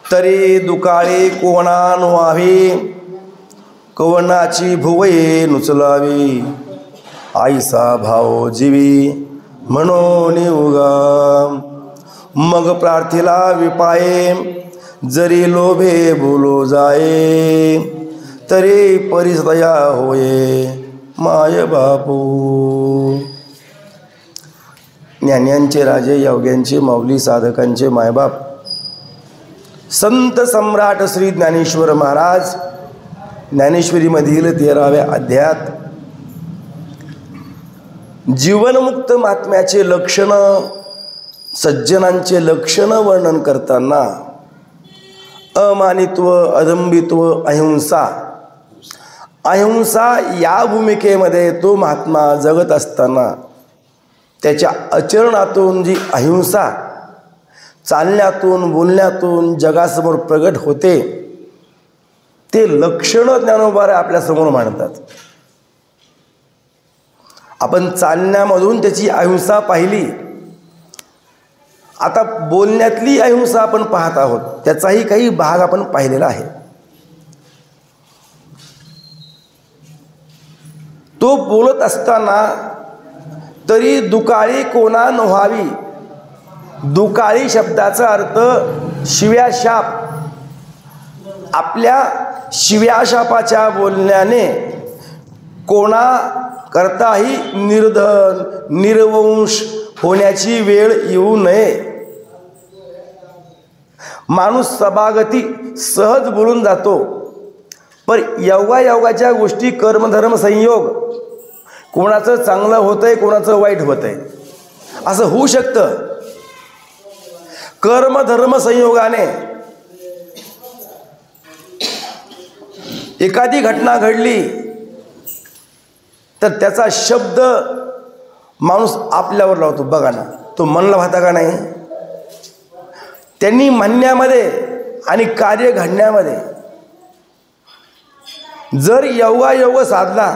तरी दुकाळी कोणा नुवावी, कवनाची भुवये नुचलावी, आईसा भाव जीवी म्हणून उगा. मग प्रार्थिला विपाये, जरी लोभे बोलो जाये, तरी परिसदया होये माय बापू. ज्ञान्यांचे राजे, योग्यांचे माऊली, साधकांचे मायबाप, संत सम्राट श्री ज्ञानेश्वर महाराज ज्ञानेश्वरीमधील 13व्या अध्यायात जीवनमुक्त महात्म्याचे लक्षण, सज्जनांचे लक्षण वर्णन करताना अमानित्व, अदंबित्व, अहिंसा, अहिंसा या भूमिकेमध्ये तो महात्मा जगत असताना त्याच्या आचरणातून जी अहिंसा चालण्यातून, बोलण्यातून जगासमोर प्रगट होते, ते लक्षण ज्ञानोबा आपल्यासमोर मांडतात. आपण चालण्यामधून त्याची अहिंसा पाहिली, आता बोलण्यातली अहिंसा आपण पाहत आहोत, त्याचाही काही भाग आपण पाहिलेला आहे. तो बोलत असताना तरी दुकाळी कोणा नव्हावी. दुकाळी शब्दाचा अर्थ शिव्या शाप. आपल्या शिव्या शापाच्या बोलण्याने कोणा करताही निर्धन, निर्वंश होण्याची वेळ येऊ नये. माणूस सभागती सहज बोलून जातो, पण योगायोगाच्या गोष्टी, कर्मधर्म संयोग, कोणाचं चांगलं होतंय, कोणाचं वाईट होतंय, असं होऊ शकतं. कर्मधर्म संयोगाने एखादी घटना घडली तर त्याचा शब्द माणूस आपल्यावर लावतो. बघा ना, तो मनला होता का नाही. त्यांनी म्हणण्यामध्ये आणि कार्य घडण्यामध्ये जर योगायोग साधला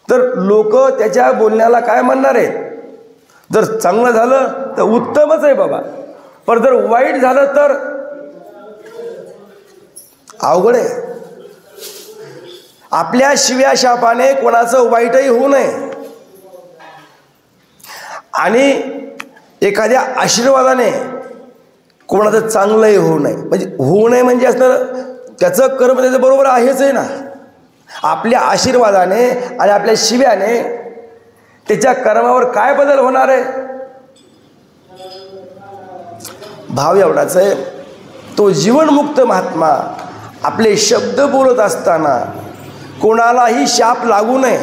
तर लोक त्याच्या बोलण्याला काय म्हणणार आहेत. जर चांगलं झालं तर उत्तमच आहे बाबा, पण जर वाईट झालं तर अवघड आहे. आपल्या शिव्या शापाने कोणाचं वाईटही होऊ नये आणि एखाद्या आशीर्वादाने कोणाचं चांगलंही होऊ नये. म्हणजे होऊ नये म्हणजे असं त्याचं कर्म त्याचं बरोबर आहेच आहे ना. आपल्या आशीर्वादाने आणि आपल्या शिव्याने त्याच्या कर्मावर काय बदल होणार आहे. भाव एवढाच आहे, तो जीवनमुक्त महात्मा आपले शब्द बोलत असताना कोणालाही शाप लागू नये,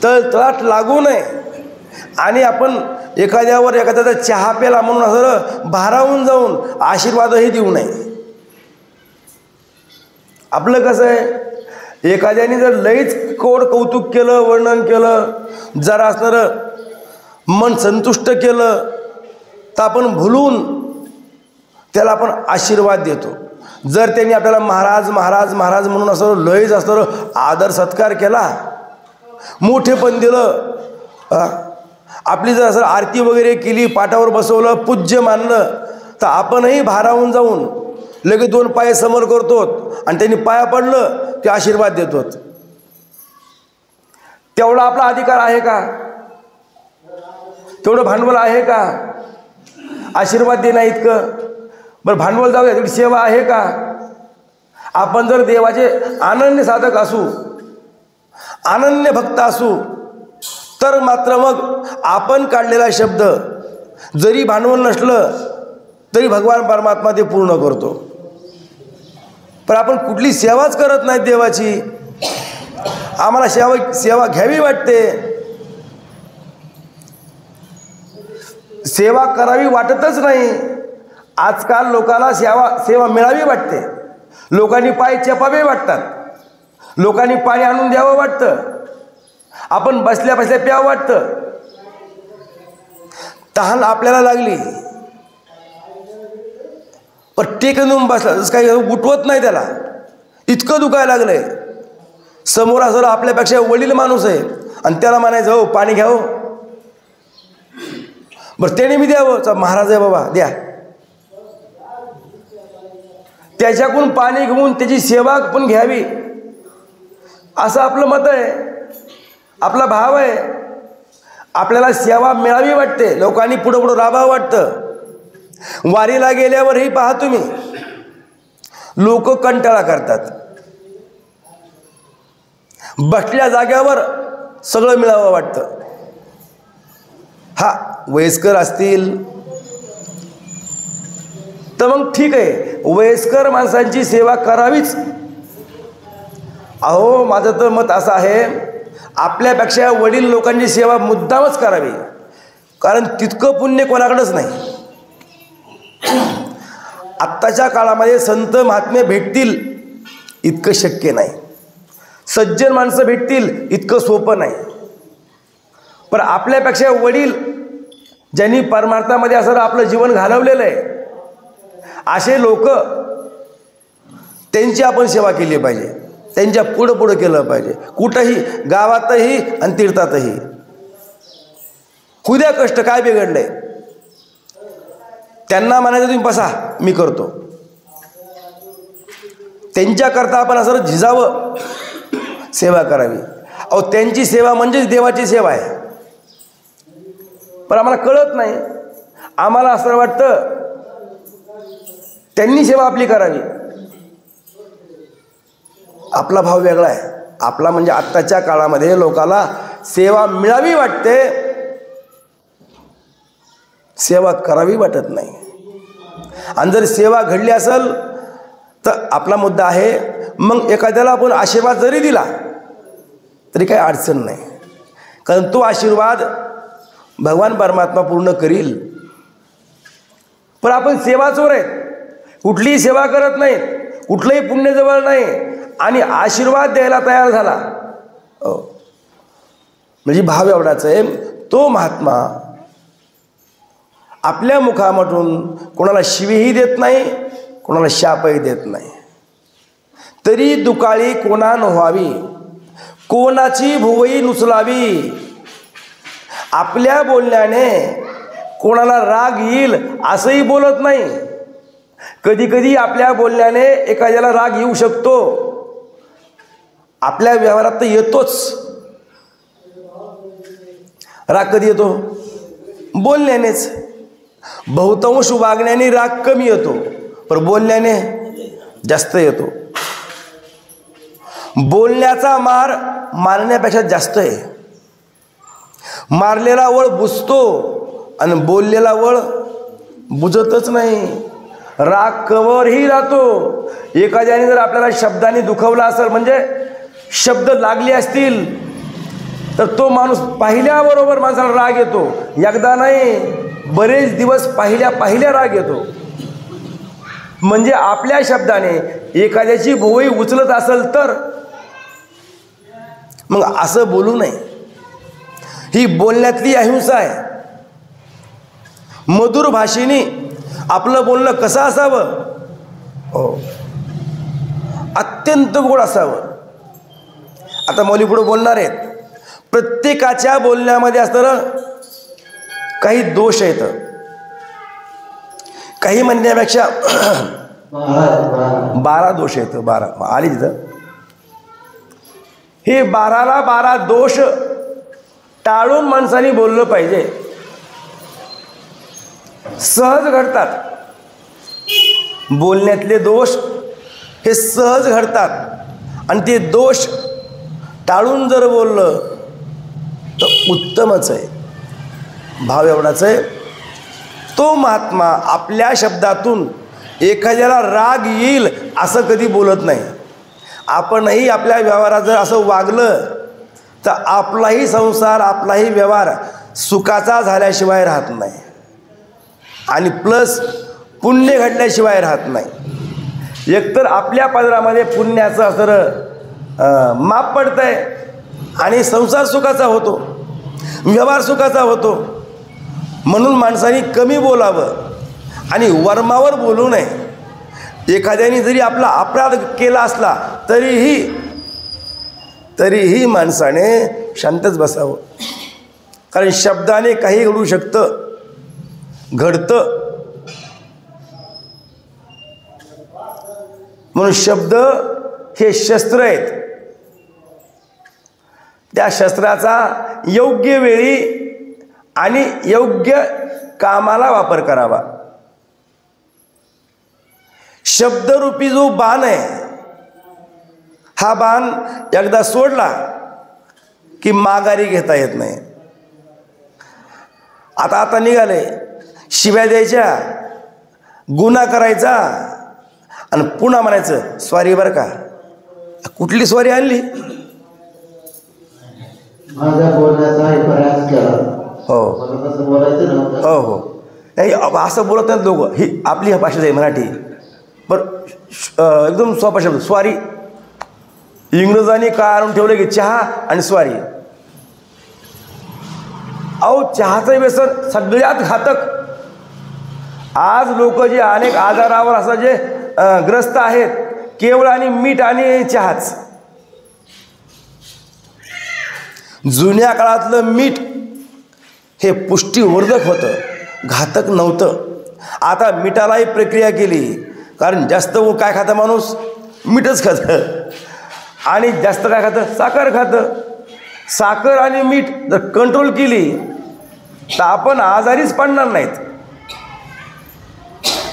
तळतळाट लागू नये आणि आपण एखाद्यावर एखाद्याचा चहा प्याला म्हणून असं भारावून जाऊन आशीर्वादही देऊ नये. आपलं कसं आहे, एखाद्याने जर लईच कोड कौतुक केलं, वर्णन केलं, जरा असणारं मन संतुष्ट केलं तर आपण भुलून त्याला आपण आशीर्वाद देतो. जर त्यांनी आपल्याला महाराज महाराज महाराज म्हणून असं लईच असणारं आदर सत्कार केला, मोठेपण दिलं, आपली जर असं आरती वगैरे केली, पाटावर बसवलं, पूज्य मानलं, तर आपणही भारावून जाऊन लगेच 2 पाय समोर करतो आणि त्यांनी पाया पडलं की आशीर्वाद देतो. तेवढा आपला अधिकार आहे का? तेवढं भांडवल आहे का आशीर्वाद देण्या इतकं? बरं, भांडवल जाऊया, तेवढी सेवा आहे का? आपण जर देवाचे अनन्य साधक असू, अनन्य भक्त असू, तर मात्र मग आपण काढलेला शब्द जरी भांडवल नसलं तरी भगवान परमात्मा ते पूर्ण करतो. पण आपण कुठली सेवाच करत नाही देवाची. आम्हाला सेवा घ्यावी वाटते, सेवा करावी वाटतच नाही. आजकाल लोकांना सेवा मिळावी वाटते. लोकांनी पाय चेपावे वाटतात, लोकांनी पाणी आणून द्यावं वाटतं, आपण बसल्या बसल्या प्यावं वाटतं. तहान आपल्याला लागली पण टेकून बसला, जसं काही उठवत नाही त्याला, इतकं दुखायला लागलंय. समोर असं आपल्यापेक्षा वडील माणूस आहे आणि त्याला म्हणायचं हो पाणी घ्यावं, बरं त्याने मी द्यावं, महाराज आहे बाबा द्या. त्याच्याकडून पाणी घेऊन त्याची सेवा पण घ्यावी असं आपलं मत आहे, आपला भाव आहे. आपल्याला सेवा मिळावी वाटते, लोकांनी पुढं पुढं राहावं वाटतं. वारीला गेल्यावरही पहा तुम्ही, लोक कंटाळा करतात. बसल्या जाग्यावर सगळं मिळावं वाटतं. हा, वयस्कर असतील तर मग ठीक आहे, वयस्कर माणसांची सेवा करावीच. अहो, माझं तर मत असं आहे, आपल्यापेक्षा वडील लोकांची सेवा मुद्दामच करावी, कारण तितकं पुण्य कोणाकडेच नाही. आत्ताच्या काळामध्ये संत महात्मे भेटतील इतकं शक्य नाही, सज्जन माणसं भेटतील इतकं सोपं नाही. पण आपल्यापेक्षा वडील ज्यांनी परमार्थामध्ये असं आपलं जीवन घालवलेलं आहे, असे लोक, त्यांची आपण सेवा केली पाहिजे, त्यांच्या पुढं पुढं केलं पाहिजे, कुठंही, गावातही आणि तीर्थातही. उद्या कष्ट काय बिघडलंय, त्यांना म्हणायचं तुम्ही बसा मी करतो. त्यांच्याकरता आपण असं झिजावं, सेवा करावी. अहो, त्यांची सेवा म्हणजेच देवाची सेवा आहे. पण आम्हाला कळत नाही, आम्हाला असं वाटतं त्यांनी सेवा आपली करावी. आपला भाव वेगळा आहे. आपला म्हणजे आत्ताच्या काळामध्ये लोकाला सेवा मिळावी वाटते, सेवा करावी वाटत नाही. आणि जर सेवा घडली असेल तर आपला मुद्दा आहे, मग एखाद्याला आपण आशीर्वाद जरी दिला तरी काही अडचण नाही, कारण तो आशीर्वाद भगवान परमात्मा पूर्ण करील. पण आपण सेवा चोर आहेत, कुठलीही सेवा करत नाही, कुठलंही पुण्य जवळ नाही, आणि आशीर्वाद द्यायला तयार झाला. म्हणजे भाव एवढाच आहे, तो महात्मा आपल्या मुखामधून कोणाला शिवीही देत नाही, कोणाला शापही देत नाही. तरी दुकाळी कोणा नव्हावी, कोणाची भुवई नुचलावी. आपल्या बोलण्याने कोणाला राग येईल असंही बोलत नाही. कधी कधी आपल्या बोलण्याने एखाद्याला राग येऊ शकतो, आपल्या व्यवहारात तर येतोच. राग कधी येतो? बोलण्यानेच. बहुतांश वागण्याने राग कमी येतो, पण बोलण्याने जास्त येतो. बोलण्याचा मार मारण्यापेक्षा जास्त आहे. मारलेला वळ बुजतो आणि बोललेला वळ बुजतच नाही. राग कवरही राहतो. एखाद्याने जर आपल्याला शब्दाने दुखवला असेल, म्हणजे शब्द लागले असतील, तर तो माणूस पाहिल्याबरोबर माणसाला राग येतो. एकदा नाही, बरेच दिवस पाहिल्या राग येतो. म्हणजे आपल्या शब्दाने एखाद्याची भुवई उचलत असेल तर मग असं बोलू नये. ही बोलण्यातली अहिंसा आहे. मधुर भाषेने आपलं बोलणं कसं असावं? अत्यंत गोड असावं. आता मौली पुढे बोलणार आहेत. प्रत्येकाच्या बोलण्यामध्ये असताना काही दोष आहेत. काही म्हणण्यापेक्षा 12 दोष आहेत. 12 आली तिथं. हे 12ला 12 दोष टाळून माणसाने बोललं पाहिजे. सहज घडतात बोलण्यातले दोष, हे सहज घडतात. आणि ते दोष टाळून जर बोललं तर उत्तमच आहे. भाव एवढाच आहे, तो महात्मा आपल्या शब्दातून एखाद्याला राग येईल असं कधी बोलत नाही. आपणही आपल्या व्यवहारात जर असं वागलं तर आपलाही संसार, आपलाही व्यवहार सुखाचा झाल्याशिवाय राहत नाही, आणि प्लस पुण्य घडल्याशिवाय राहत नाही. एकतर आपल्या पदरामध्ये पुण्याचं असं माप पडतंय, आणि संसार सुखाचा होतो, व्यवहार सुखाचा होतो. म्हणून माणसाने कमी बोलावं आणि वर्मावर बोलू नये. एखाद्याने जरी आपला अपराध केला असला तरीही माणसाने शांतच बसावं, कारण शब्दाने काही घडू शकतं, घडतं. म्हणून शब्द हे शस्त्र आहेत. त्या शस्त्राचा योग्य वेळी आणि योग्य कामाला वापर करावा. शब्दरूपी जो बाण आहे, हा बाण एकदा सोडला की माघारी घेता येत नाही. आता निघाले शिव्या द्यायच्या, गुन्हा करायचा आणि पुन्हा म्हणायचं स्वारी बरं का. कुठली स्वारी आणली? माझ्या बोलण्याचा प्रयास केला. हो बोलायचं नव्हतं. हो हो नाही असं बोलत नाहीत लोक. ही आपली भाषा आहे मराठी. बरं एकदम सोपा शब्द स्वारी. इंग्रजांनी काय आणून ठेवलं की चहा आणि स्वारी. अहो चहाचं व्यसन सगळ्यात घातक. आज लोक जे अनेक आजारावर असं जे ग्रस्त आहेत, केवळ आणि मीठ आणि चहाच. जुन्या काळातलं मीठ हे पुष्टीवर्धक होतं, घातक नव्हतं. आता मिठालाही प्रक्रिया केली, कारण जास्त काय खातं माणूस? मीठच खातं. आणि जास्त काय खातं? साखर खातं. साखर आणि मीठ जर कंट्रोल केली तर आपण आजारीच पडणार नाहीत.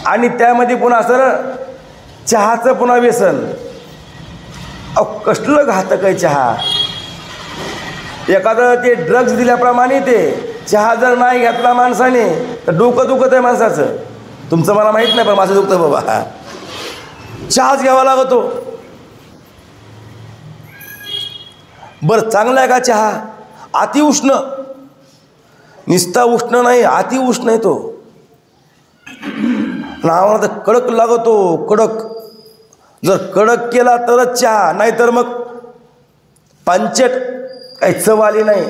आणि त्यामध्ये पुन्हा असं चहाचं पुन्हा व्यसन. अहो कसलं घातक आहे चहा. एखादं ते ड्रग्ज दिल्याप्रमाणे ते चहा जर नाही घेतला माणसाने तर डोकं दुखत आहे माणसाचं. तुमचं मला माहीत नाही पण माझं दुखतं बाबा. चहाच घ्यावा लागतो. बरं चांगला आहे का चहा? अति उष्ण. निस्ता उष्ण नाही, अति उष्ण आहे तो. नावाला तर कडक लागतो, कडक. जर कडक केला तरच चहा, नाहीतर मग पांचट, काही चव आली नाही.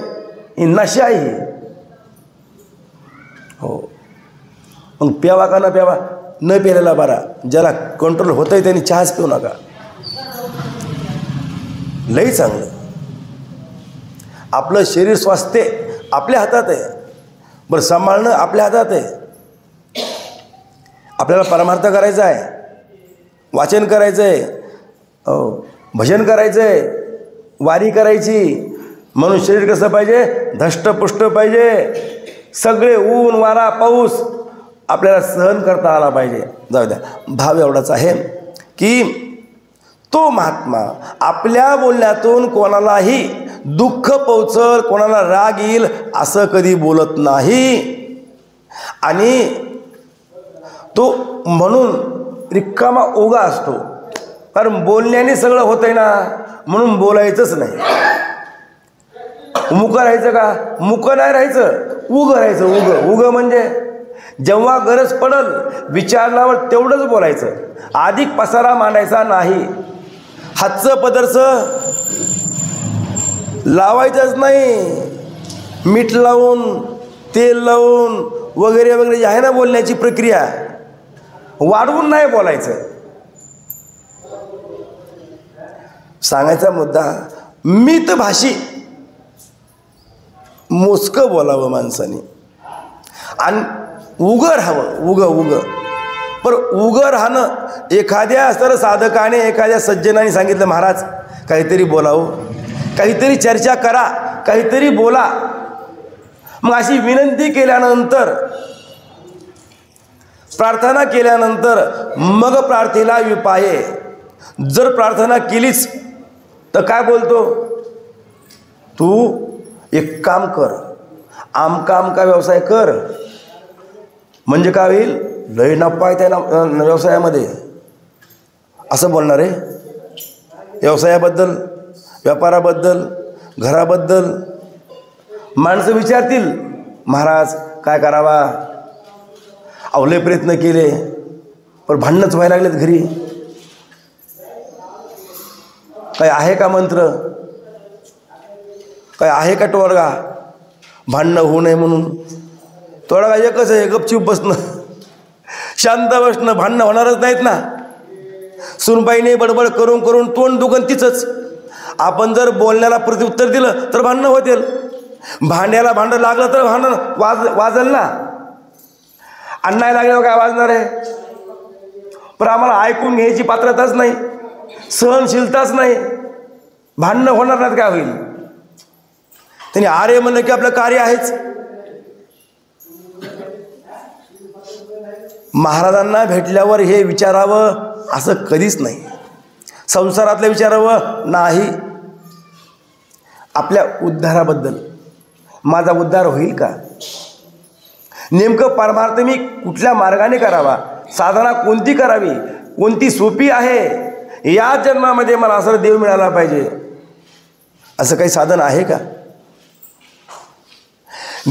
ही नशा आहे. हो मग प्यावा का न प्यावा? न प्यायला बरा. ज्याला कंट्रोल होत आहे त्यांनी चहाच पिऊ नका. लई चांगलं. आपलं शरीर स्वास्थ्य आपल्या हातात आहे. बरं सांभाळणं आपल्या हातात आहे. आपल्याला परमार्थ करायचा आहे, वाचन करायचं आहे, भजन करायचं आहे, वारी करायची. म्हणून शरीर कसं पाहिजे? धष्टपुष्ट पाहिजे. सगळे ऊन वारा पाऊस आपल्याला सहन करता आला पाहिजे. जाऊ द्या, भाव एवढाच आहे की तो महात्मा आपल्या बोलण्यातून कोणालाही दुःख पोचल, कोणाला राग येईल असं कधी बोलत नाही. आणि तो म्हणून रिकामा ओगा असतो. कारण बोलण्याने सगळं होतंय ना, म्हणून बोलायचंच नाही. मुकं राहायचं का? मुकं नाही राहायचं, उगं राहायचं. उगं उगं म्हणजे जेव्हा गरज पडल विचारल्यावर तेवढंच बोलायचं. अधिक पसारा मांडायचा नाही. हातचं पदरचं लावायचंच नाही. मीठ लावून, तेल लावून वगैरे वगैरे जे आहे ना बोलण्याची प्रक्रिया, वाढवून नाही बोलायचं. सांगायचा मुद्दा, मितभाषी मोजकं बोलावं माणसाने आणि उगं राहावं. उगं पण उगं राहणं एखाद्या साधकाने, एखाद्या सज्जनाने सांगितलं, महाराज काहीतरी बोलावं, काहीतरी चर्चा करा, काहीतरी बोला. मग अशी विनंती केल्यानंतर, प्रार्थना केल्यानंतर मग प्रार्थनेला विपाये. जर प्रार्थना केलीच तर काय बोलतो? तू एक काम कर, आमका आमका व्यवसाय कर. म्हणजे काय होईल? लय नफा आहे त्या व्यवसायामध्ये असं बोलणार आहे. व्यवसायाबद्दल, व्यापाराबद्दल, घराबद्दल माणसं विचारतील, महाराज काय करावा? अवले प्रयत्न केले पण भांडणंच व्हायला लागलेत घरी. काय आहे का मंत्र? काय आहे का तोडगा? भांडणं होऊ नये म्हणून तोडगा एकच आहे, गपचूप बसणं, शांत बसणं. भांडणं होणारच नाहीत ना. सुनबाईने बडबड करून करून तोंड दुखन तिचंच. आपण जर बोलण्याला प्रत्युत्तर दिलं तर भांडणं होतील. भांड्याला भांडं लागलं तर भांडण वाजल ना. आणि नाही लागल्यावर काय वाजणार आहे? पण आम्हाला ऐकून घ्यायची पात्रताच नाही, सहनशीलताच नाही. भांडणं होणार नाहीत काय होईल? त्यांनी आर्य म्हणलं की आपलं कार्य आहेच. महाराजांना भेटल्यावर हे विचारावं असं कधीच नाही. संसारातलं विचारावं नाही. आपल्या उद्धाराबद्दल, माझा उद्धार होईल का? नेमकं परमार्थ मी कुठल्या मार्गाने करावा? साधना कोणती करावी? कोणती सोपी आहे? या जन्मामध्ये मला असं देव मिळाला पाहिजे, असं काही साधन आहे का?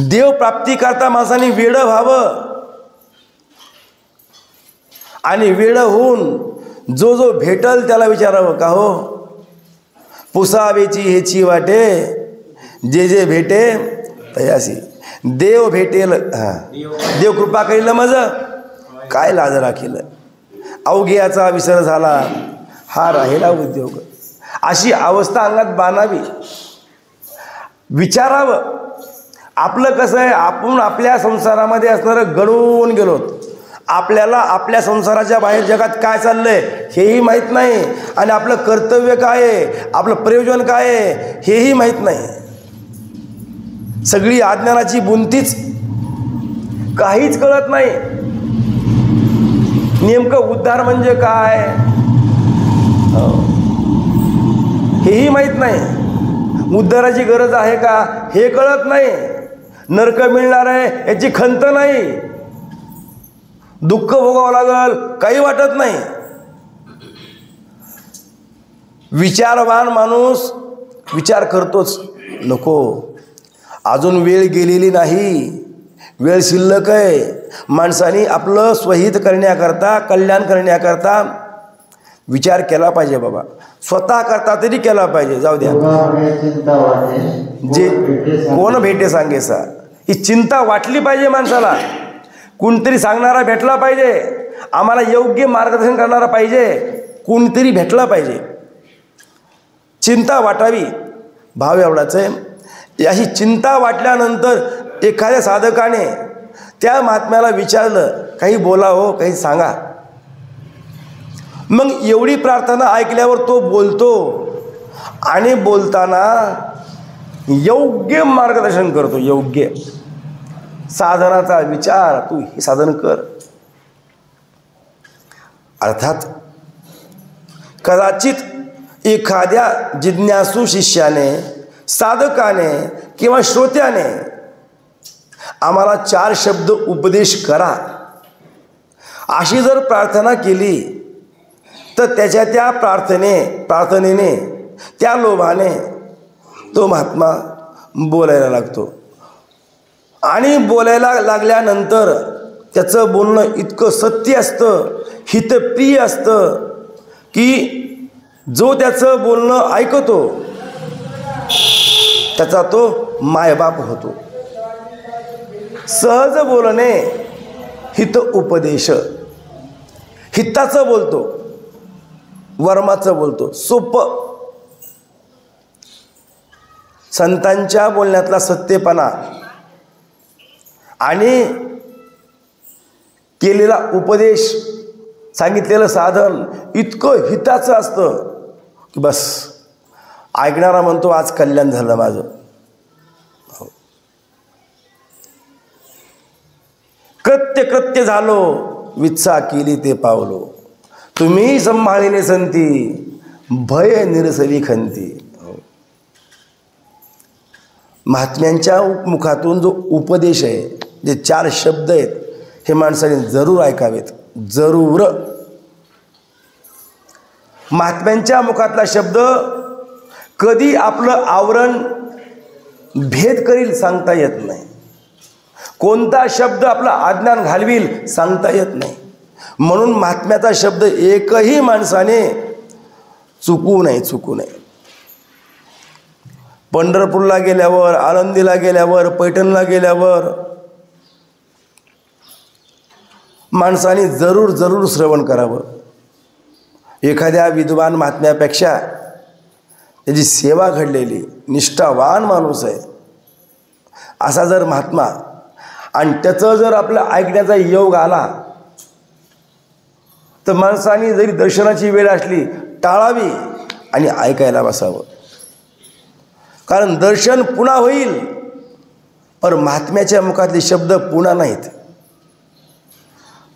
देव प्राप्ती करता माणसाने वेडं व्हावं आणि वेडं होऊन जो जो भेटल त्याला विचारावं, का हो पुसावेची हेची वाटे, जे जे भेटे तयासी. देव भेटेल, देव कृपा करील मज काय लाज राखील, अवघ्याचा विसर झाला हा राहिला उद्योग. अशी अवस्था अंगात बांधावी, विचारावं. आपलं कसं आहे, आपण आपल्या संसारामध्ये असणारं गळून गेलो. आपल्याला आपल्या संसाराच्या बाहेर जगात काय चाललंय हेही माहीत नाही, आणि आपलं कर्तव्य काय आहे, आपलं प्रयोजन काय आहे हेही माहीत नाही. सगळी अज्ञानाची बुंतीच, काहीच कळत नाही. नेमकं उद्धार म्हणजे काय हेही माहीत नाही. उद्धाराची गरज आहे का हे कळत नाही. नरक मिळणार आहे याची खंत नाही. दुःख भोगावं लागल काही वाटत नाही. विचारवान माणूस विचार करतोच, नको अजून वेळ गेलेली नाही, वेळ शिल्लक आहे. माणसाने आपलं स्वहित करण्याकरता, कल्याण करण्याकरता विचार केला पाहिजे बाबा. स्वतः करता तरी केला पाहिजे. जाऊ द्या, जे कोण भेटे सांगे सा, ही चिंता वाटली पाहिजे माणसाला. कोणतरी सांगणारा भेटला पाहिजे, आम्हाला योग्य मार्गदर्शन करणारा पाहिजे, कोणतरी भेटला पाहिजे. चिंता वाटावी, भाव एवढाच आहे. अशी चिंता वाटल्यानंतर एखाद्या साधकाने त्या महात्म्याला विचारलं, काही बोला हो, काही सांगा. मग एवढी प्रार्थना ऐकल्यावर तो बोलतो, आणि बोलताना योग्य मार्गदर्शन करतो. योग्य साधनाचा विचार, तू हे साधन कर. अर्थात कदाचित एखाद्या जिज्ञासू शिष्याने, साधकाने किंवा श्रोत्याने आम्हाला 4 शब्द उपदेश करा अशी जर प्रार्थना केली, तर त्याच्या त्या प्रार्थनेने त्या लोभाने तो महात्मा बोलायला लागतो. आणि बोलायला लागल्यानंतर त्याचं बोलणं इतकं सत्य असतं, हितप्रिय असतं, की जो त्याचं बोलणं ऐकतो त्याचा तो मायबाप होतो. सहज बोलणे, हित उपदेश. हिताचं बोलतो, वर्माचं बोलतो, सोपं. संतांच्या बोलण्यातला सत्यपणा आणि केलेला उपदेश, सांगितलेलं साधन इतकं हिताचं असतं की बस ऐकणारा म्हणतो आज कल्याण झालं माझं. कृत्य झालो, विच्छा केली ते पावलो, तुम्ही संभाळिले संती, भय निरसली खंती. महात्म्यांच्या मुखातून जो उपदेश आहे, जे 4 शब्द आहेत, हे माणसाने जरूर ऐकावेत. जरूर. महात्म्यांच्या मुखातला शब्द कधी आपलं आवरण भेद करील सांगता येत नाही. कोणता शब्द आपलं अज्ञान घालवील सांगता येत नाही. म्हणून महात्म्याचा शब्द एकही माणसाने चुकू नये. पंढरपूरला गेल्यावर, आळंदीला गेल्यावर, पैठणला गेल्यावर माणसाने जरूर श्रवण करावं. एखाद्या विद्वान महात्म्यापेक्षा त्याची सेवा घडलेली निष्ठावान माणूस आहे असा जर महात्मा, आणि त्याचं जर आपलं ऐकण्याचा योग आला तर माणसाने जरी दर्शनाची वेळ असली टाळावी आणि ऐकायला बसावं. कारण दर्शन पुन्हा होईल, पण महात्म्याच्या मुखातले शब्द पुन्हा नाहीत.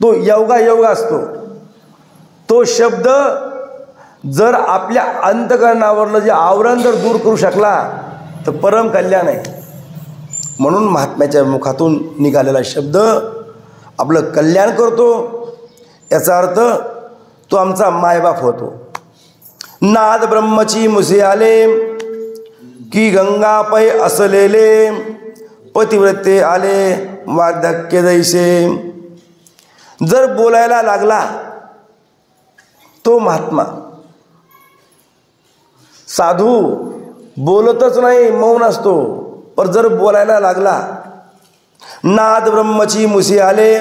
तो योगायोग असतो. तो शब्द जर आपल्या अंतःकरणावरलं जे आवरण जर दूर करू शकला तर परम कल्याण आहे. म्हणून महात्म्याच्या मुखातून निघालेला शब्द आपलं कल्याण करतो. याचा अर्थ तो आमचा मायबाप होतो. नाद ब्रह्मची मुसे आले की गंगा पै असलेले, पतिव्रते आले वार्धक्य जैसे. जर बोलायला लागला तो महात्मा. साधू बोलतच नाही, मौन असतो. पण जर बोलायला लागला, नाद ब्रह्मची मुसे आले,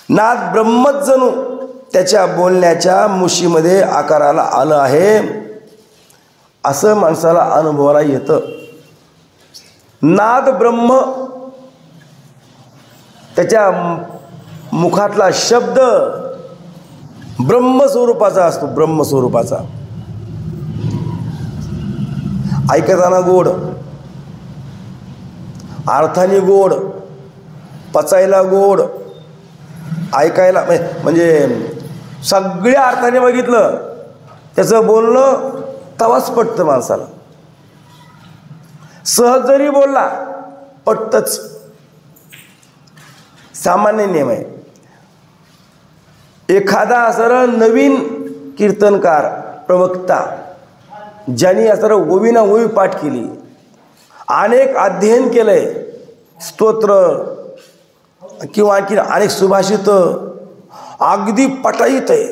नाद ब्रह्मच जणू त्याच्या बोलण्याच्या मुशीमध्ये आकाराला आलं आहे, असं माणसाला अनुभवाला येतं. नाद ब्रह्म त्याच्या मुखातला शब्द ब्रह्मस्वरूपाचा असतो. ब्रह्मस्वरूपाचा. ऐकताना गोड, अर्थाने गोड, पचायला गोड, ऐकायला म्हणजे सगळ्या अर्थाने बघितलं त्याचं बोलणं तवाच पटतं माणसाला. सहज जरी बोलला पटतच. सामान्य नियम आहे. एखादा सरळ नवीन कीर्तनकार प्रवक्ता ज्यांनी सरळ ओवीना ओवी पाठ केली, अनेक अध्ययन केलंय, स्तोत्र किंवा आणखी अनेक सुभाषित, अगदी पटाईत आहे.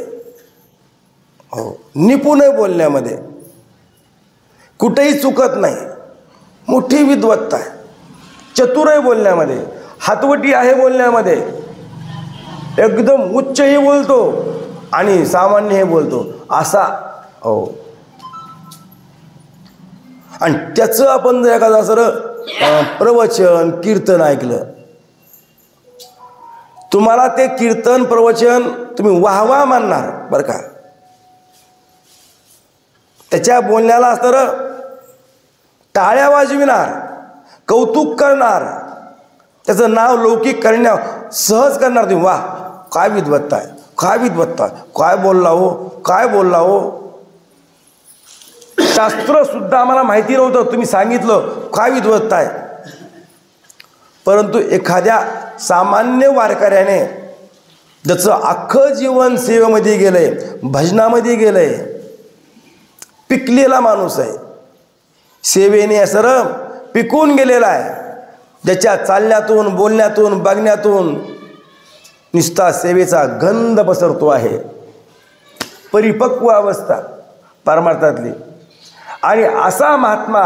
हो, निपुण आहे बोलण्यामध्ये, कुठेही चुकत नाही, मोठी विद्वत्ता आहे, चतुर आहे बोलण्यामध्ये, हातवटी आहे बोलण्यामध्ये, एकदम उच्चही बोलतो आणि सामान्यही बोलतो असा. हो, आणि त्याचं आपण जर एखादा सरळ प्रवचन कीर्तन ऐकलं, तुम्हाला ते कीर्तन प्रवचन तुम्ही वाहवा मानणार बरं का. त्याच्या बोलण्याला तर टाळ्या वाजविणार, कौतुक करणार, त्याचं नाव लौकिक करण्या सहज करणार. तुम्ही वा काय विद्वत्ता आहे, काय विद्वत्ता, काय बोलला हो, काय बोलला हो. शास्त्र सुद्धा आम्हाला माहिती नव्हतं, तुम्ही सांगितलं काय विद्वत्ता आहे. परंतु एखाद्या सामान्य वारकऱ्याने ज्याचं अख्खं जीवन सेवेमध्ये गेलंय, भजनामध्ये गेलंय, पिकलेला माणूस आहे, सेवेने सर पिकून गेलेला आहे, ज्याच्या चालण्यातून, बोलण्यातून, बघण्यातून निस्ता सेवेचा गंध पसरतो आहे. परिपक्व अवस्था परमार्थातली. आणि असा महात्मा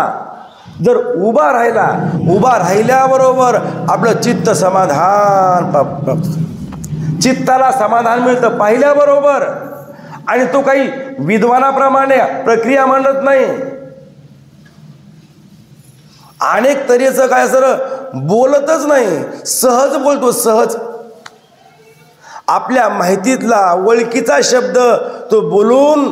जर उभा राहिला, उभा राहिल्याबरोबर आपलं चित्त समाधान, चित्ताला समाधान मिळतं पाहिल्याबरोबर. आणि तो काही विद्वानाप्रमाणे प्रक्रिया मांडत नाही, अनेक तऱ्हेचं काय सर बोलतच नाही, सहज बोलतो. सहज आपल्या माहितीतला ओळखीचा शब्द तो बोलून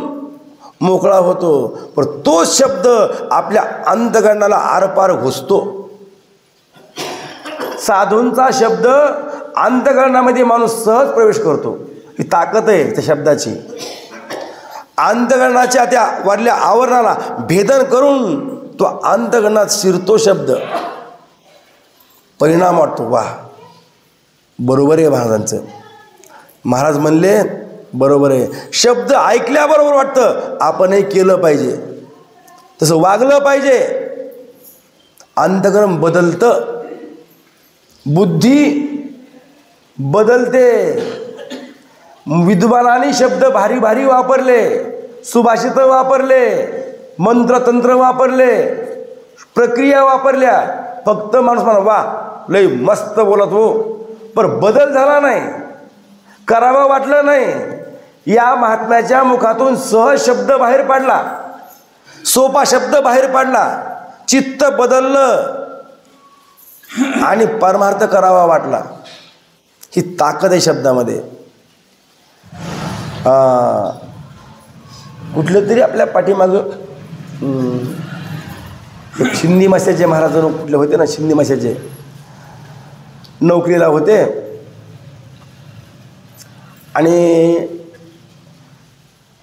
मोकळा होतो, पण तोच शब्द आपल्या अंतःकरणाला आरपार घुसतो. साधूंचा शब्द अंतःकरणामध्ये माणूस सहज प्रवेश करतो. ही ताकद आहे त्या शब्दाची. अंतःकरणाच्या त्या वरल्या आवरणाला भेदन करून तो अंतःकरणात शिरतो शब्द. परिणाम वाटतो. वा बरोबर आहे महाराजांचं. महाराज म्हणले बरोबर आहे. शब्द ऐकल्याबरोबर वाटतं आपणही केलं पाहिजे, तसं वागलं पाहिजे. अंतःकरण बदलतं, बुद्धी बदलते. विद्वानांनी शब्द भारी भारी वापरले, सुभाषित वापरले, मंत्रतंत्र वापरले, प्रक्रिया वापरल्या, फक्त माणूस म्हणा वा लय मस्त बोलत हो, पण बदल झाला नाही, करावं वाटलं नाही. या महात्म्याच्या मुखातून सहज शब्द बाहेर पडला, सोपा शब्द बाहेर पडला, चित्त बदललं आणि परमार्थ करावा वाटला. ही ताकद आहे शब्दामध्ये. कुठलं तरी आपल्या पाठीमागं शिंदी माशाचे महाराज कुठले होते ना, शिंदी माशाचे नोकरीला होते आणि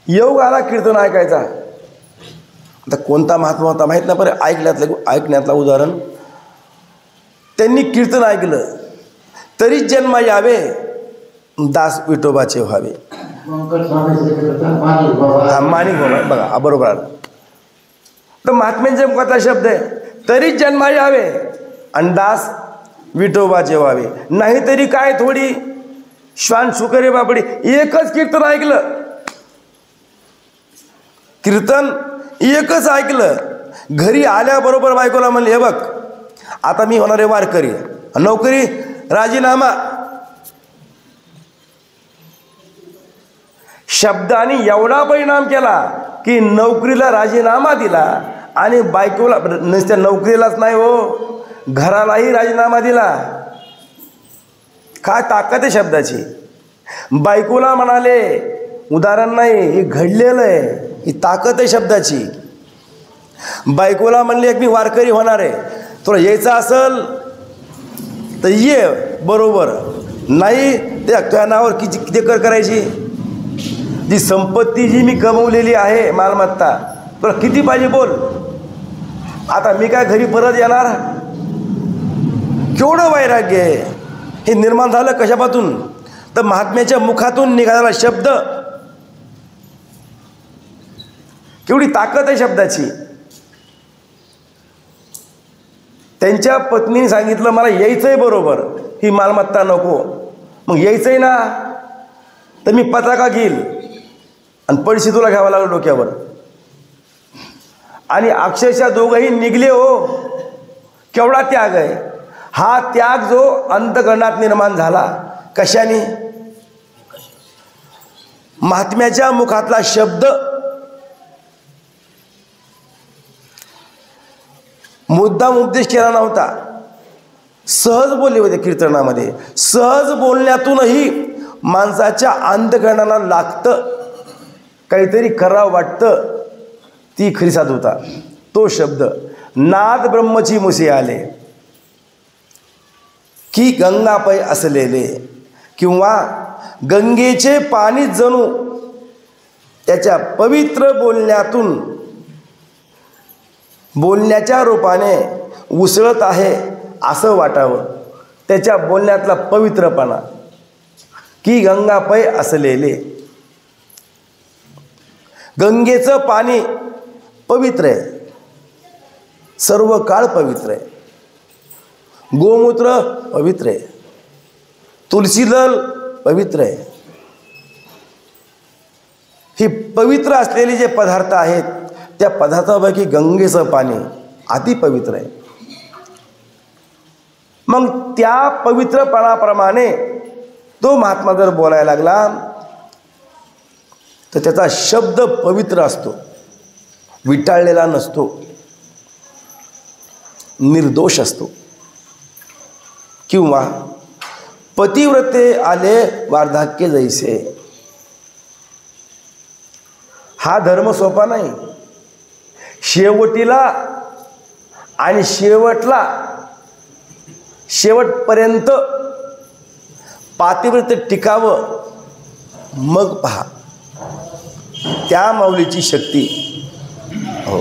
योग आला कीर्तन ऐकायचा. आता कोणता महात्मा होता माहीत नाही, पण ऐकण्यातलं उदाहरण, त्यांनी कीर्तन ऐकलं तरी जन्म यावे दास विठोबाचे व्हावे. माणिक बाबा बघा बरोबर आलं. तर महात्म्यांच्या मुखातला शब्द आहे, तरी जन्म यावे आणि दास विठोबाचे व्हावे. नाहीतरी काय थोडी श्वान सुकरे बापडी. एकच कीर्तन ऐकलं, कीर्तन एकच ऐकलं, घरी आल्याबरोबर बायकोला म्हणले, हे बघ आता मी होणारे वारकरी, नोकरी राजीनामा. शब्दाने एवढा परिणाम केला की नोकरीला राजीनामा दिला आणि बायकोला, नुसत्या नोकरीलाच नाही हो, घरालाही राजीनामा दिला. काय ताकद आहे शब्दाची. बायकोला म्हणाले, उदाहरण नाही, हे घडलेलं आहे, ही ताकद आहे शब्दाची. बायकोला म्हणले की मी वारकरी होणार आहे, तुला यायचं असेल तर ये बरोबर, नाही ते तुझ्या नावावर किती कर करायची. जी संपत्ती जी मी कमवलेली आहे मालमत्ता, तुला किती पाहिजे बोल. आता मी काय घरी परत येणार. केवढं वैराग्य आहे हे निर्माण झालं कशापासून, तर महात्म्याच्या मुखातून निघालेला शब्द. केवढी ताकद आहे शब्दाची. त्यांच्या पत्नीने सांगितलं मला यायचंय बरोबर, ही मालमत्ता नको. मग यायचंय ना तर मी पताका घेईल आणि पैसे तुला घ्यावा लागलं डोक्यावर. आणि अक्षरशः दोघंही निघले हो. केवढा त्याग आहे हा. त्याग जो अंतःकरणात निर्माण झाला कशाने, महात्म्याच्या मुखातला शब्द. मुद्दाम उपदेश केला नव्हता, सहज बोलले होते कीर्तनामध्ये. सहज बोलण्यातूनही माणसाच्या अंतःकरणाला लागतं, काहीतरी करावं वाटतं. ती खरी साधुता. तो शब्द नाद ब्रह्मची मुसे आले की गंगा पै असलेले, किंवा गंगेचे पाणी जणू त्याच्या पवित्र बोलण्यातून, बोलण्याच्या रूपाने उसळत आहे असं वाटावं. त्याच्या बोलण्यातला पवित्रपणा. की गंगा पै असलेले, गंगेचं पाणी पवित्र आहे, सर्व काळ पवित्र आहे. गोमूत्र पवित्र आहे, तुलसी दल पवित्र आहे. ही पवित्र असलेले जे पदार्थ आहेत त्या पदार्थापैकी गंगेचं पाणी अति पवित्र आहे. मग त्या पवित्रपणाप्रमाणे तो महात्मा जर बोलायला लागला तर त्याचा शब्द पवित्र असतो, विटाळलेला नसतो, निर्दोष असतो. किंवा पतिव्रते आले वार्धक्य जैसे. हा धर्म सोपा नाही. शेवटीला आणि शेवटपर्यंत पातिव्रत टिकावं, मग पहा त्या माऊलीची शक्ती. हो,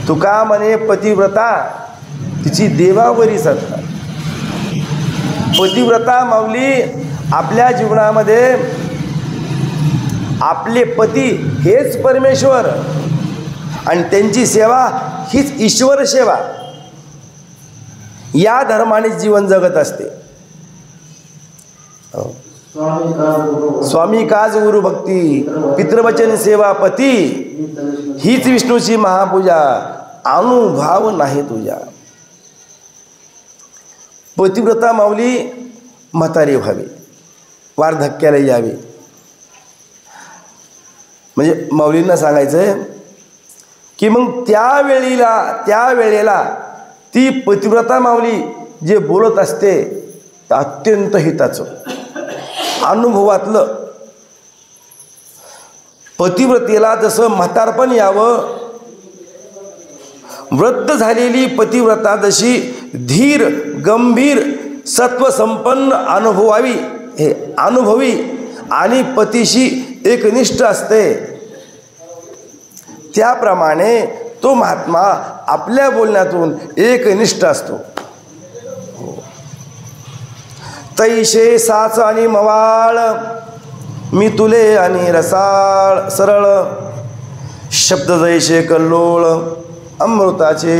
तुका म्हणे पतिव्रता तिची देवावरी सत्ता. पतिव्रता माऊली आपल्या जीवनामध्ये आपले पती हेच परमेश्वर आणि त्यांची सेवा हीच ईश्वर सेवा, या धर्माने जीवन जगत असते. स्वामी काज गुरु भक्ती, पितृवचन सेवा पती, हीच विष्णूची महापूजा, अनुभव नाही तुझ्या. पतिव्रता माऊली म्हातारी व्हावी, वार्धक्याला यावी. म्हणजे माऊलींना सांगायचं की मग त्या वेळेला ती पतिव्रता माऊली जे बोलत असते अत्यंत हिताचं अनुभवातलं. पतिव्रतेला जसं म्हातारपण यावं, वृद्ध झालेली पतिव्रता जशी धीर गंभीर सत्वसंपन्न अनुभवी आणि पतीशी एकनिष्ठ असते, त्याप्रमाणे तो महात्मा आपल्या बोलण्यातून एकनिष्ठ असतो. तैशे साच आणि मवाळ, मी तुले आणि रसाळ सरळ, शब्द जैसे कल्लोळ अमृताचे.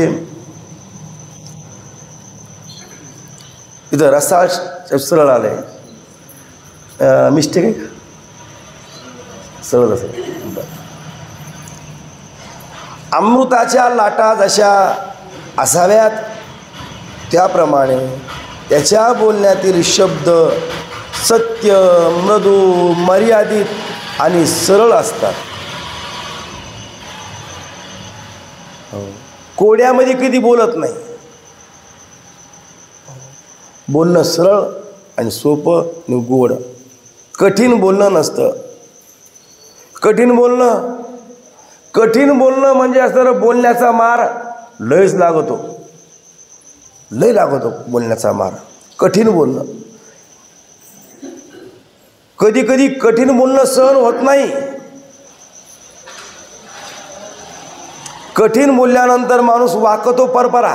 इथं रसाळ सरळ आले, मिस्टेक आहे का? सरळ असेल. अमृताच्या लाटा जशा असाव्यात त्याप्रमाणे त्याच्या बोलण्यातील शब्द सत्य, मृदू, मर्यादित आणि सरळ असतात. कोड्यामध्ये कधी बोलत नाही. बोलणं सरळ आणि सोपं आणि गोड. कठीण बोलणं नसतं. कठीण बोलणं म्हणजे असं बोलण्याचा मार लयच लागतो. लय लागतो बोलण्याचा मार. कठीण बोलणं कधी कधी कठीण बोलणं सहन होत नाही. कठीण बोलल्यानंतर माणूस वाकतो परपरा.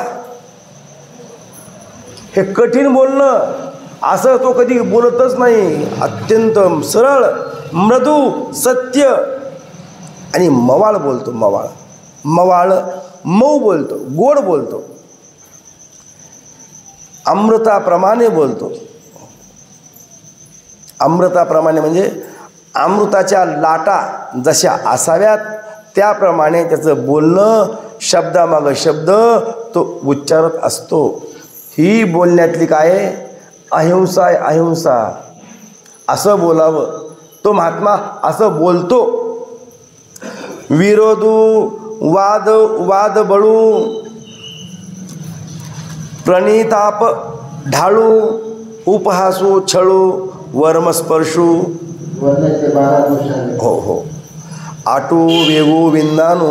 हे कठीण बोलणं असं तो कधी बोलतच नाही. अत्यंत सरळ, मृदू, सत्य आणि मवाळ बोलतो. मवाळ मऊ बोलतो, गोड बोलतो, अमृताप्रमाणे बोलतो. अमृताप्रमाणे म्हणजे अमृताच्या लाटा जशा असाव्यात त्याप्रमाणे त्याचं बोलणं शब्दामागं शब्द तो उच्चारत असतो. ही बोलण्यातली काय आहे? अहिंसा आहे. अहिंसा. असं बोलावं. तो महात्मा असं बोलतो. विरोधू वाद बळू, प्रणिताप ढाळू, उपहासू छळू, वर्मस्पर्शू. हो आटू वेगू विंदानू,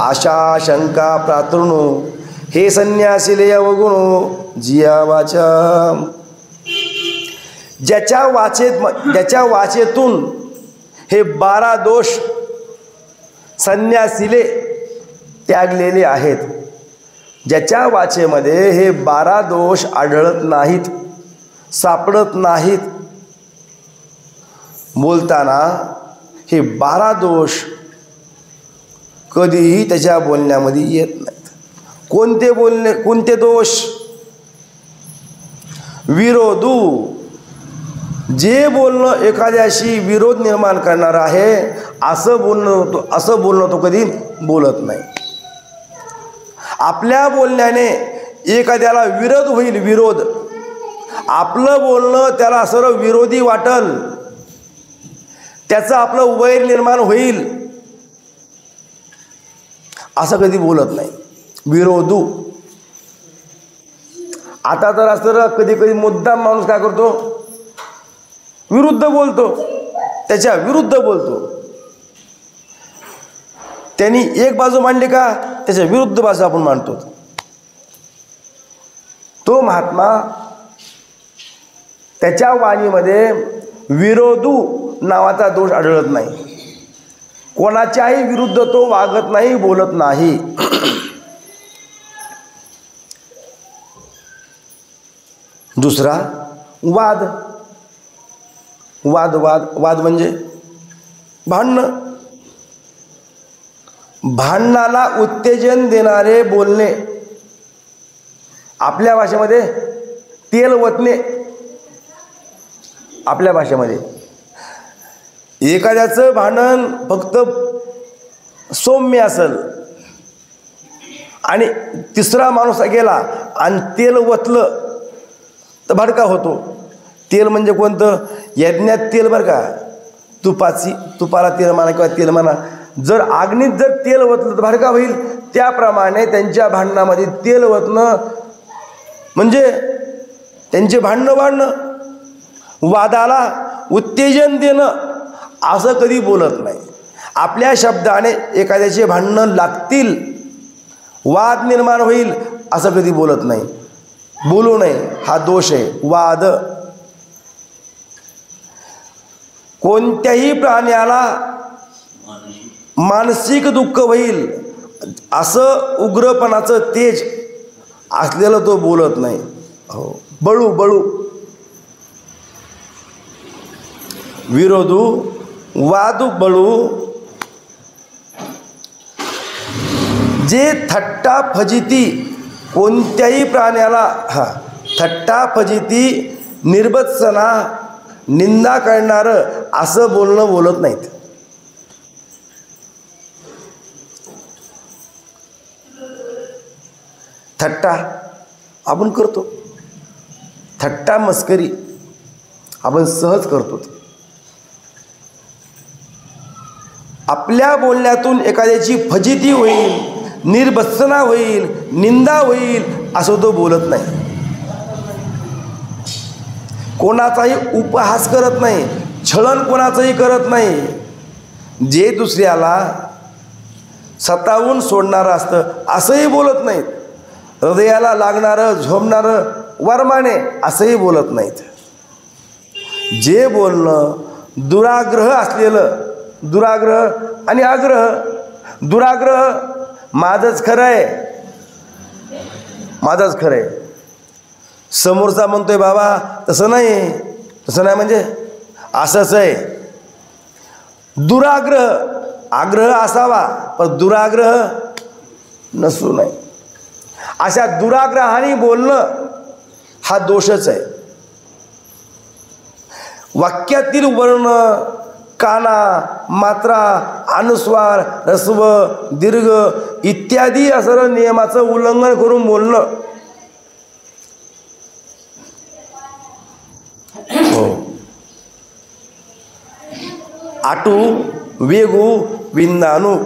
आशा शंका प्रातृणू, हे संन्यासिले अवगुणू जिया वाचा. ज्याच्या वाचेतून हे 12 दोष संन्यासिले त्यागलेले आहेत, ज्याच्या वाचेमध्ये हे 12 दोष आढळत नाहीत, सापडत नाहीत, बोलताना हे 12 दोष कधीही त्याच्या बोलण्यामध्ये येत नाहीत. कोणते दोष? विरोधू, जे बोलणं एखाद्याशी विरोध निर्माण करणार आहे असं बोलणं तो कधी बोलत नाही. आपल्या बोलण्याने एखाद्याला विरोध होईल. विरोध, आपलं बोलणं त्याला सर्व विरोधी वाटल, त्याचं आपलं वैर निर्माण होईल, असं कधी बोलत नाही. विरोधू. आता तर असं कधी कधी मुद्दाम माणूस काय करतो? विरुद्ध बोलतो, त्याच्या विरुद्ध बोलतो. त्यांनी एक बाजू मांडली का त्याच्या विरुद्ध बाजू आपण मांडतो. तो महात्मा त्याच्या वाणीमध्ये विरोधू नावाचा दोष आढळत नाही. कोणाच्याही विरुद्ध तो वागत नाही, बोलत नाही. दुसरा वाद. वाद वाद वाद म्हणजे भांडणं. भांडणाला उत्तेजन देणारे बोलणे. आपल्या भाषेमध्ये तेल ओतणे. आपल्या भाषेमध्ये एखाद्याचं भांडण फक्त सौम्य असेल आणि तिसरा माणूस गेला आणि तेल ओतलं तर भडका होतो. तेल म्हणजे कोणतं? यज्ञात तेल बरं का, तुपाला तेल म्हणा किंवा तेल म्हणा. जर अग्नीत जर तेल ओतलं तर भडका होईल. त्याप्रमाणे त्यांच्या भांडणामध्ये तेल ओतणं म्हणजे त्यांचे भांडणं वाढणं, वादाला उत्तेजन देणं असं कधी बोलत नाही. आपल्या शब्दाने एखाद्याचे भांडणं लागतील, वाद निर्माण होईल असं कधी बोलत नाही. बोलू नये, हा दोष आहे. वाद कोणत्याही प्राण्याला मानसिक दुःख होईल असं उग्रपणाचं तेज असलेलं तो बोलत नाही. हो, बळू विरोधू वादू बळू, जे थट्टा फजिती कोणत्याही प्राण्याला थट्टा फजिती निर्बत्सना निंदा करणारं असं बोलणं बोलत नाहीत. थट्टा आपण करतो, थट्टा मस्करी आपण सहज करतो. आपल्या बोलण्यातून एखाद्याची फजिती होईल, निर्भत्सना होईल, निंदा होईल असं तो बोलत नाही. कोणाचाही उपहास करत नाही, छळण कोणाचंही करत नाही. जे दुसऱ्याला सतावून सोडणारं असतं असंही बोलत नाहीत. हृदयाला लागणारं झोंबणारं वर्माने असंही बोलत नाहीत. जे बोलणं दुराग्रह असलेलं, दुराग्रह आणि आग्रह, दुराग्रह माझंच खरं आहे, माझंच खरं आहे. समोरचा म्हणतोय बाबा तसं नाही, तसं नाही म्हणजे असंच आहे. दुराग्रह, आग्रह असावा पण दुराग्रह नसू नये. अशा दुराग्रहाने बोलणं हा दोषच आहे. वाक्यातील वर्ण, काना, मात्रा, अनुस्वार, ह्रस्व, दीर्घ इत्यादी असं नियमाचं उल्लंघन करून बोलणं आटू वेगू विंदाणू.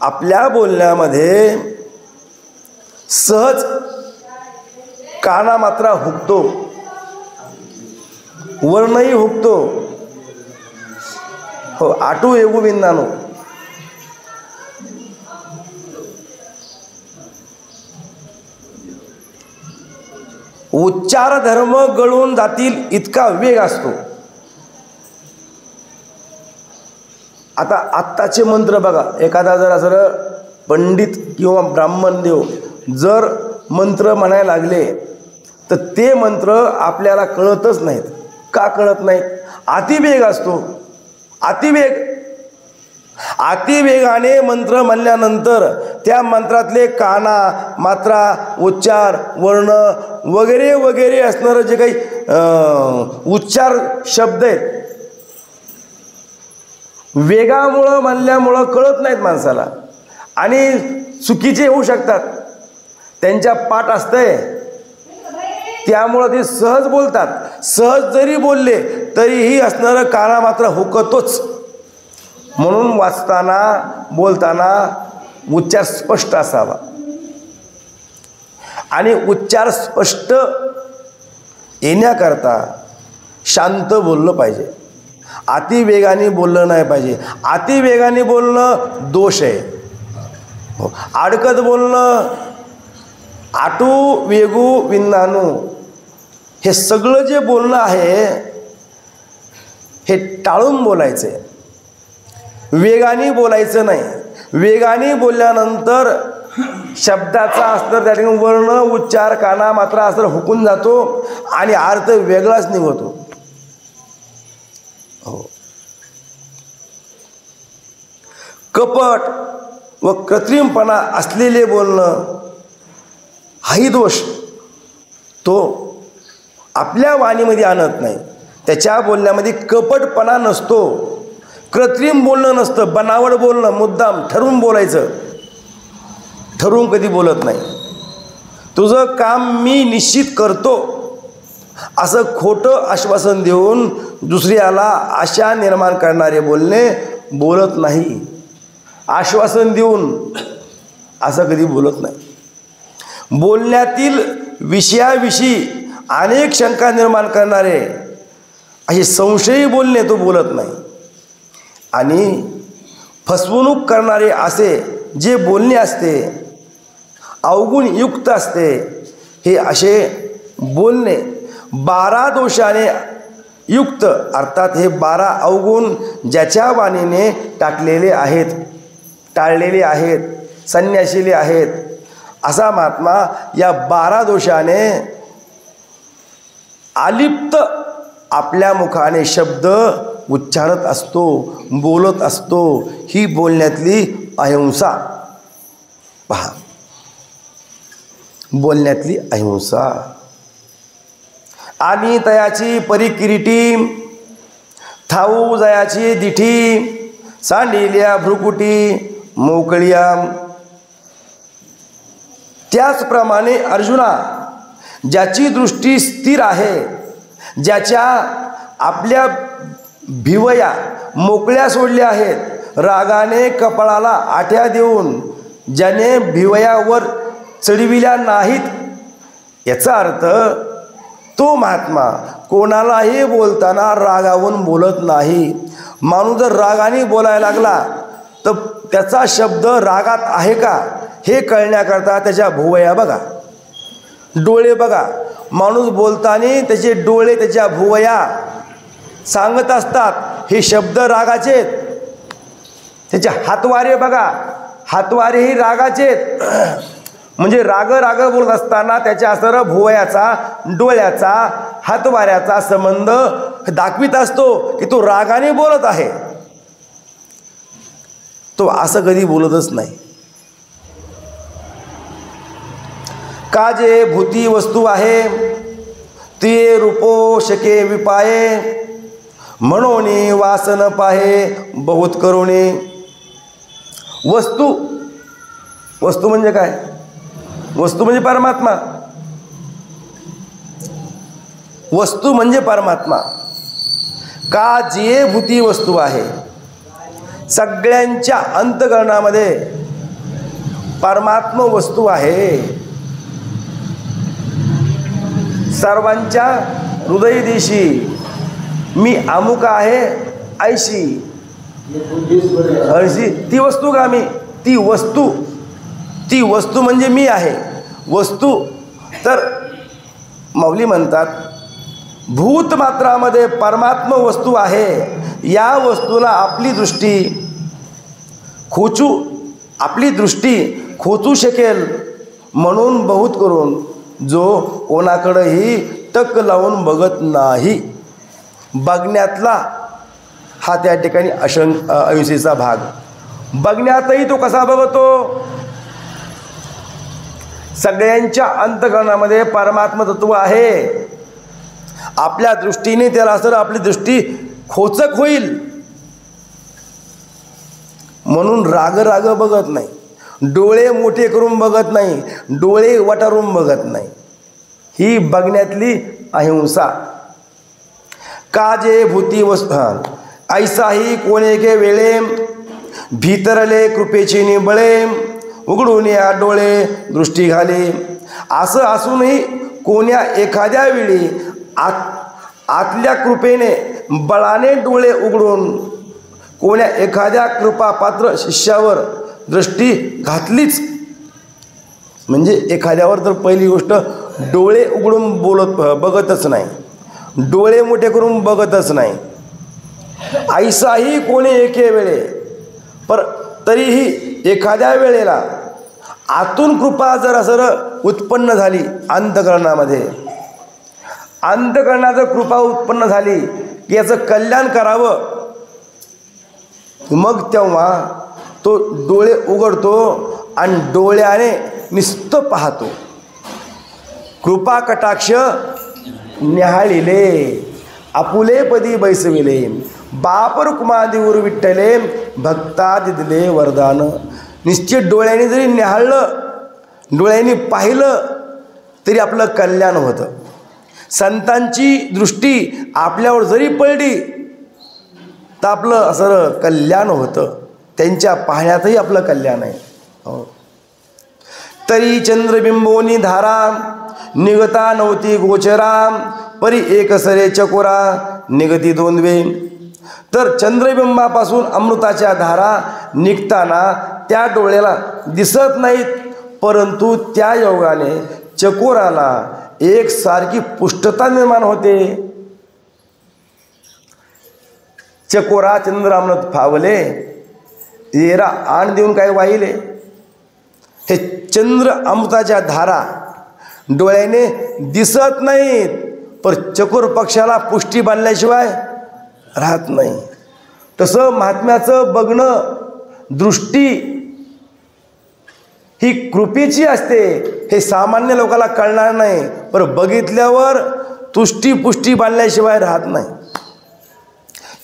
आपल्या बोलण्यामध्ये सहज काना मात्रा हुकतो, वर्णही हुकतो. हो, आटू वेगू विंदाणू. उच्चार धर्म गळून जातील इतका वेग असतो. आता आत्ताचे मंत्र बघा, एखादा जर असं पंडित किंवा ब्राह्मण देव जर मंत्र म्हणायला लागले तर ते मंत्र आपल्याला कळतच नाहीत. का कळत नाहीत? अतिवेग असतो, अतिवेग. अतिवेगाने मंत्र म्हणल्यानंतर त्या मंत्रातले काना, मात्रा, उच्चार, वर्ण वगैरे वगैरे असणारं जे काही उच्चार शब्द आहेत वेगामुळं म्हणल्यामुळं कळत नाहीत माणसाला आणि चुकीचे होऊ शकतात. त्यांच्या पाठ असतंय त्यामुळं ते सहज बोलतात. सहज जरी बोलले तरीही असणारं काना मात्र हुकतोच. म्हणून वाचताना बोलताना उच्चार स्पष्ट असावा आणि उच्चार स्पष्ट येण्याकरता शांत बोललं पाहिजे. अतिवेगाने बोललं नाही पाहिजे. अतिवेगाने बोलणं दोष आहे. अडकत बोलणं, आटू वेगू विंदाणू, हे सगळं जे बोलणं आहे हे टाळून बोलायचं आहे. वेगाने बोलायचं नाही. वेगाने बोलल्यानंतर शब्दाचा असतं त्या ठिकाणी वर्ण, उच्चार, काना मात्रा असं हुकून जातो आणि अर्थ वेगळाच निघतो. हो, कपट व कृत्रिमपणा असलेले बोलणं हाही दोष तो आपल्या वाणीमध्ये आणत नाही. त्याच्या बोलण्यामध्ये कपटपणा नसतो, कृत्रिम बोलणं नसतं, बनावट बोलणं, मुद्दाम ठरवून बोलायचं. ठरवून कधी बोलत नाही. तुझं काम मी निश्चित करतो असं खोटं आश्वासन देऊन दुसऱ्याला आशा निर्माण करणारे बोलणे बोलत नाही. आश्वासन देऊन असं कधी बोलत नाही. बोलण्यातील विषयाविषयी अनेक शंका निर्माण करणारे असे संशयी बोलणे तो बोलत नाही. आणि फसवणूक करणारे असे जे बोलणे असते, अवगुण युक्त असते, हे असे बोलणे 12 दोषाने युक्त, अर्थात हे 12 अवगुण ज्याच्या वाणीने टाकलेले आहेत, टाळलेले आहेत, संन्याशिले आहेत, असा महात्मा या 12 दोषाने आलिप्त आपल्या मुखाने शब्द उच्चारत असतो, बोलत असतो. ही बोलण्यातली अहिंसा पहा, बोलण्यातली अहिंसा. आणि तयाची परिकिरीटी, थाऊ जयाची दिठी, सांडिल्या भ्रुकुटी मोकळिया. त्याचप्रमाणे अर्जुना, ज्याची दृष्टी स्थिर आहे, ज्याच्या आपल्या भिवया मोकळ्या सोडल्या आहेत, रागाने कपाळाला आठ्या देऊन ज्याने भिवयावर चढविल्या नाहीत, याचा अर्थ तो महात्मा कोणालाही बोलताना रागावून बोलत नाही. माणूस जर रागाने बोलायला लागला तर त्याचा शब्द रागात आहे का हे कळण्याकरता त्याच्या भुवया बघा, डोळे बघा. माणूस बोलताना त्याचे डोळे, त्याच्या भुवया सांगत असतात हे शब्द रागाचे. त्याचे हातवारे बघा, हातवारेही रागाचे. म्हणजे राग राग बोलत असताना त्याच्या सर्व भुवयाचा, डोळ्याचा, हातवाऱ्याचा संबंध दाखवित असतो की तो रागाने बोलत आहे. तो असं कधी बोलतच नाही. का जे भूती वस्तू आहे ते रूपो शके विपाये, म्हणून वासन पाहे बहुत करुणे. वस्तू, वस्तू म्हणजे काय? वस्तू म्हणजे परमात्मा. वस्तू म्हणजे परमात्मा. का जे भूती वस्तू आहे, सगळ्यांच्या अंतःकरणामध्ये परमात्मा वस्तू आहे. सर्वांच्या हृदयदेशी मी अमुक आहे ऐशी, ऐशी ती वस्तू का मी, ती वस्तू, ती वस्तू म्हणजे मी आहे. वस्तू तर माऊली म्हणतात भूत मात्रामध्ये परमात्मा वस्तू आहे. या वस्तूला आपली दृष्टी खोचू शकेल म्हणून बहुत करून जो कोणाकडेही टक लावून बघत नाही. बघण्यातला हा त्या ठिकाणी अहिंसेचा भाग. बघण्यातही तो कसा बघतो? सगळ्यांच्या अंतःकरणामध्ये परमात्मा तत्व आहे. आपल्या दृष्टीने त्याला असं आपली दृष्टी खोचक होईल म्हणून राग राग बघत नाही, डोळे मोठे करून बघत नाही, डोळे वटारून बघत नाही. ही बघण्यातली अहिंसा. का जे भूती वस्तू ऐसाही कोणेके वेळे, भीतरले कृपेची निबळे, उघडून या डोळे दृष्टी घाले. असं असूनही कोण्या एखाद्या वेळी आतल्या कृपेने बळाने डोळे उघडून कोण्या एखाद्या कृपापात्र शिष्यावर दृष्टी घातलीच, म्हणजे एखाद्यावर तर पहिली गोष्ट डोळे उघडून बघतच नाही, डोळे मोठे करून बघतच नाही. ऐसाही कोणी एके वेळे, पर तरीही एखाद्या वेळेला आतून कृपा जर असं उत्पन्न झाली अंतःकरणामध्ये, अंतःकरणात कृपा उत्पन्न झाली की याचं कल्याण करावं, मग तेव्हा तो डोळे उघडतो आणि डोळ्याने नुसतं पाहतो. कृपा कटाक्ष न्याहाळिले, आपुले पदी बैसविले, बाप रुक्मादेवर विठ्ठले भक्ता दिले वरदान. निश्चित डोळ्याने जरी न्याहाळलं, डोळ्यांनी पाहिलं तरी आपलं कल्याण होतं. संतांची दृष्टी आपल्यावर जरी पडली तर आपलं असं कल्याण होतं. त्यांच्या पाहण्यातही आपलं कल्याण आहे. तरी चंद्रबिंबोनी धारा निगता नव्हती गोचरा, परी एक सरे चकोरा निगती दोनवे. तर चंद्रबिंबापासून अमृताच्या धारा निघताना त्या डोळ्याला दिसत नाहीत, परंतु त्या योगाने चकोराला एक सारखी पुष्टता निर्माण होते. चकोरा चंद्रामृत फावले, येरा आण देऊन काय वाहिले. हे चंद्र अमृताच्या धारा डोळ्याने दिसत नाहीत, पण चकोर पक्षाला पुष्टी बांधल्याशिवाय राहत नाही. तसं महात्म्याचं बघणं, दृष्टी ही कृपेची असते. हे सामान्य लोकांना कळणार नाही, पण बघितल्यावर तुष्टी पुष्टी बांधल्याशिवाय राहत नाही.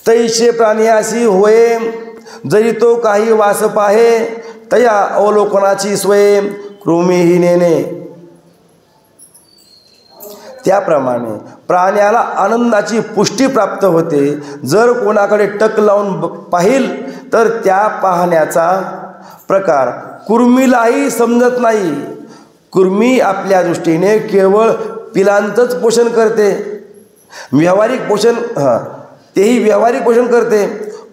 तैसे प्राणियासी होय, जरी तो काही वास पाहे, तया अवलोकनाची सोय कृमीही नेणे. त्याप्रमाणे प्राण्याला आनंदाची पुष्टी प्राप्त होते. जर कोणाकडे टक लावून पाहिल तर त्या पाहण्याचा प्रकार कुर्मीलाही समजत नाही. कुर्मी आपल्या दृष्टीने केवळ पिलांचंच पोषण करते, व्यावहारिक पोषण तेही व्यावहारिक पोषण करते,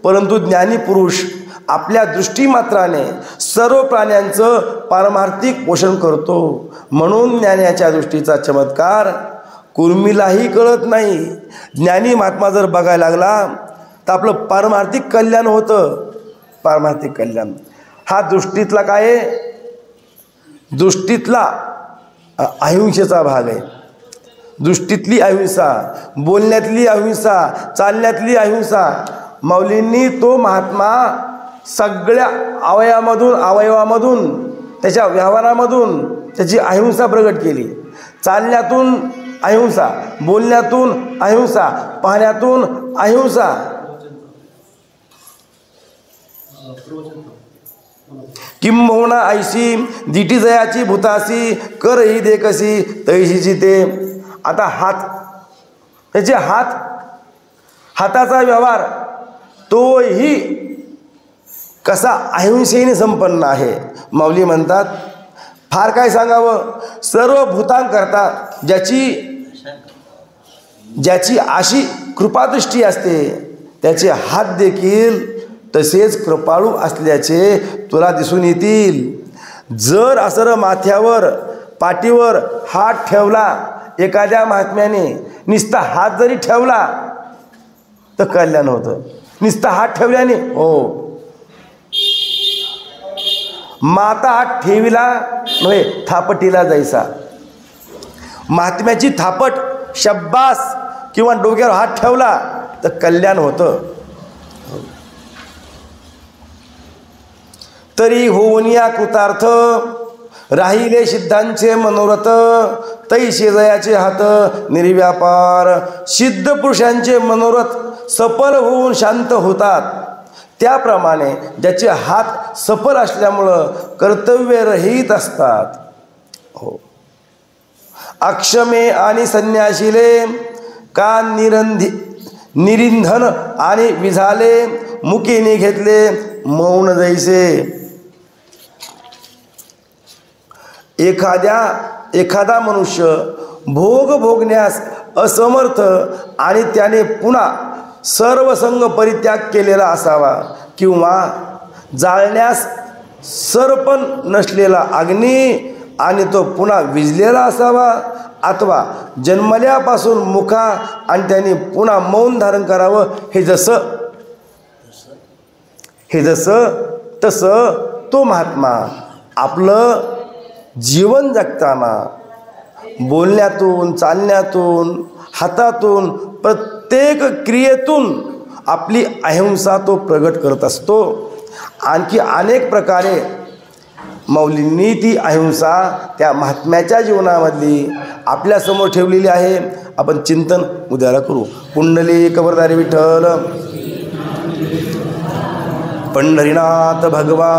परंतु ज्ञानी पुरुष आपल्या दृष्टीमात्राने सर्व प्राण्यांचं पारमार्थिक पोषण करतो. म्हणून ज्ञानाच्या दृष्टीचा चमत्कार कुर्मीलाही कळत नाही. ज्ञानी महात्मा जर बघायला लागला तर आपलं पारमार्थिक कल्याण होतं. पारमार्थिक कल्याण हा दृष्टीतला काय आहे? दृष्टीतला अहिंसेचा भाग आहे. दृष्टीतली अहिंसा, बोलण्यातली अहिंसा, चालण्यातली अहिंसा. माऊलींनी तो महात्मा सगळ्या अवयवामधून त्याच्या व्यवहारामधून त्याची अहिंसा प्रगट केली. चालण्यातून अहिंसा, बोलण्यातून अहिंसा, पाहण्यातून अहिंसा. किंबहुना ऐशी दिटी जयाची भूतासी, कर ही दे कशी तैशीची ते. आता हात, त्याचे हाताचा व्यवहार तोही कसा अहिंसेने संपन्न आहे. माऊली म्हणतात, फार काय सांगावं, सर्व भूतांकरता ज्याची अशी कृपादृष्टी असते त्याचे हात देखील तसेच कृपाळू असल्याचे तुला दिसून येतील. जर असर माथ्यावर पाठीवर हात ठेवला एखाद्या महात्म्याने, नुसता हात जरी ठेवला तर कल्याण होतं. नुसता हात ठेवल्याने हो. माता हात ठेविला नव्हे थापटीला जायचा. महात्म्याची थापट शब्बास किंवा डोक्यावर हात ठेवला तर कल्याण होतं. तरी होऊनिया कृतार्थ, राहिले सिद्धांचे मनोरथ, तैसे जयाचे हात निर्व्यापार. सिद्ध पुरुषांचे मनोरथ सफल होऊन शांत होतात. त्याप्रमाणे ज्याचे हात सफल असल्यामुळं कर्तव्यरहित असतात. हो. अक्षमे आणि संन्याशीले का निरिंधन आणि विझाले, मुकीने घेतले मौन जैसे. एखादा मनुष्य भोग भोगण्यास असमर्थ आणि त्याने पुन्हा सर्व संग परित्याग केलेला असावा, किंवा जाळण्यास सरपण नसलेला अग्नी आणि तो पुन्हा विझलेला असावा, अथवा जन्मल्यापासून मुखा आणि त्याने पुन्हा मौन धारण करावं. हे जसं तसं तो महात्मा आपलं जीवन जगताना बोलण्यातून, चालण्यातून, हातातून, प्रत्येक क्रियेतून आपली अहिंसा तो प्रगट करत असतो. आणखी अनेक प्रकारे माऊलींनी ती अहिंसा त्या महात्म्याच्या जीवनामधली आपल्यासमोर ठेवलेली आहे. आपण चिंतन उद्याला करू. कुंडली कबरदारी विठ्ठल, पंढरीनाथ भगवान.